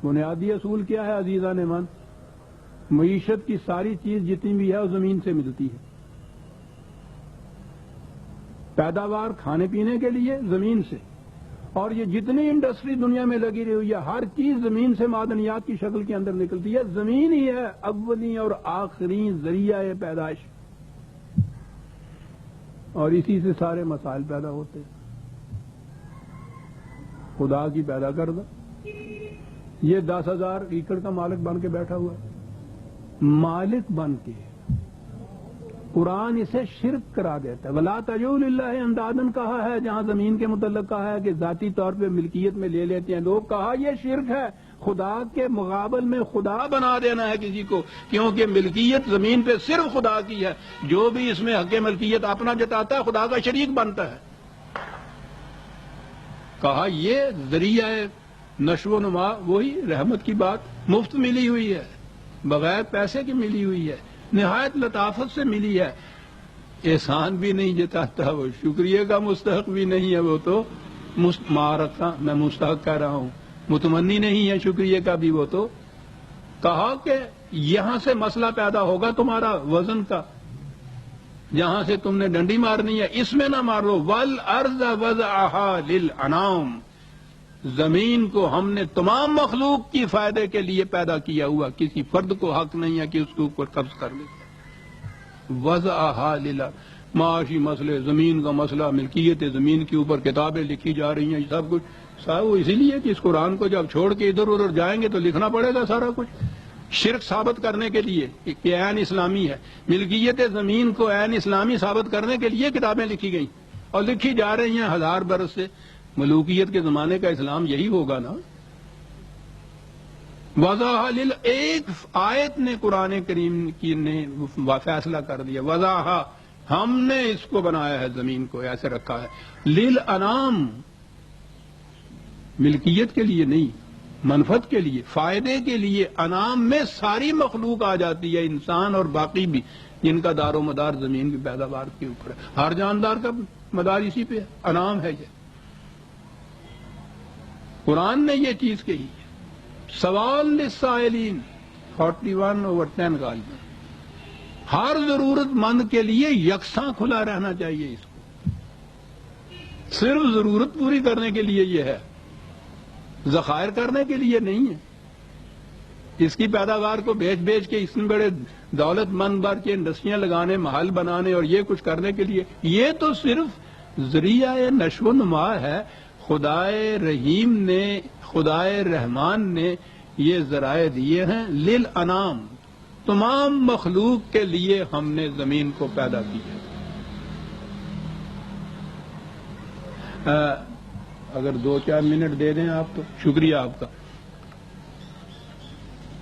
بنیادی اصول کیا ہے عزیزان من؟ معیشت کی ساری چیز جتنی بھی ہے وہ زمین سے ملتی ہے. پیداوار کھانے پینے کے لیے زمین سے، اور یہ جتنی انڈسٹری دنیا میں لگی رہی ہوئی ہے ہر چیز زمین سے معدنیات کی شکل کے اندر نکلتی ہے. زمین ہی ہے اولی اور آخری ذریعہ پیدائش، اور اسی سے سارے مسائل پیدا ہوتے ہیں. خدا کی پیدا کردہ یہ 10,000 ایکڑ کا مالک بن کے بیٹھا ہوا ہے. مالک بن کے قرآن اسے شرک کرا دیتا ہے. وَلَا تَجْعَلُوا لِلَّهِ اندادن کہا ہے، جہاں زمین کے متعلق کہا ہے کہ ذاتی طور پہ ملکیت میں لے لیتے ہیں لوگ، کہا یہ شرک ہے. خدا کے مقابل میں خدا بنا دینا ہے کسی کو، کیونکہ ملکیت زمین پہ صرف خدا کی ہے. جو بھی اس میں حق ملکیت اپنا جتاتا ہے خدا کا شریک بنتا ہے. کہا یہ ذریعہ نشو و نما، وہی رحمت کی بات مفت ملی ہوئی ہے، بغیر پیسے کی ملی ہوئی ہے، نہایت لطافت سے ملی ہے. احسان بھی نہیں جتاتا، وہ شکریہ کا مستحق بھی نہیں ہے، وہ تو مارکا میں مستحق کہہ رہا ہوں، متمنی نہیں ہے شکریہ کا بھی. وہ تو کہا کہ یہاں سے مسئلہ پیدا ہوگا تمہارا وزن کا، جہاں سے تم نے ڈنڈی مارنی ہے اس میں نہ مارو. وَالْأَرْضَ وَضَعَهَا لِلْأَنَامِ، زمین کو ہم نے تمام مخلوق کی فائدے کے لیے پیدا کیا ہوا، کسی فرد کو حق نہیں ہے کہ اس کے اوپر قبض کر لے. وَضَعَهَا لِلْأَنَامِ، معاشی مسئلے، زمین کا مسئلہ، ملکیت زمین کے اوپر کتابیں لکھی جا رہی ہیں، سب کچھ وہ اسی لیے کہ اس قرآن کو جب چھوڑ کے ادھر ادھر جائیں گے تو لکھنا پڑے گا سارا کچھ، شرک ثابت کرنے کے لیے کہ عین اسلامی ہے. ملکیت زمین کو عین اسلامی ثابت کرنے کے لیے کتابیں لکھی گئیں اور لکھی جا رہی ہیں 1000 برس سے. ملوکیت کے زمانے کا اسلام یہی ہوگا نا. وضاح ایک آیت نے قرآن کریم کی نے فیصلہ کر دیا. وضاح، ہم نے اس کو بنایا ہے، زمین کو ایسے رکھا ہے. للانام، ملکیت کے لیے نہیں، منفعت کے لیے، فائدے کے لیے. انعام میں ساری مخلوق آ جاتی ہے، انسان اور باقی بھی، جن کا دار و مدار زمین کی پیداوار کے اوپر ہے. ہر جاندار کا مدار اسی پہ ہے، انعام ہے. یہ قرآن نے یہ چیز کہی ہے. سوال للسائلین 41/10 کا آیت، ہر ضرورت مند کے لیے یکساں کھلا رہنا چاہیے. اس کو صرف ضرورت پوری کرنے کے لیے یہ ہے، ذخائر کرنے کے لیے نہیں ہے. اس کی پیداوار کو بیچ بیچ کے اتنے بڑے دولت مند بھر کے انڈسٹریاں لگانے، محل بنانے اور یہ کچھ کرنے کے لیے، یہ تو صرف ذریعہ نشو و نما ہے. خدائے رحیم نے، خدائے رحمان نے یہ ذرائع دیے ہیں. للانام، تمام مخلوق کے لیے ہم نے زمین کو پیدا کیا. اگر 2-4 منٹ دے دیں آپ تو شکریہ آپ کا.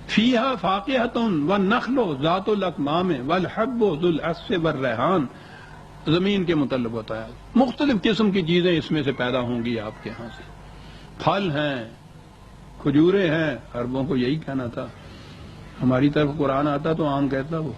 فیہا فاقہۃ والنخل ذات الاکمام والحب ذو العصف والریحان، زمین کے متعلق ہوتا ہے. مختلف قسم کی چیزیں اس میں سے پیدا ہوں گی آپ کے ہاں سے. پھل ہیں، کھجورے ہیں. عربوں کو یہی کہنا تھا، ہماری طرف قرآن آتا تو آم کہتا وہ.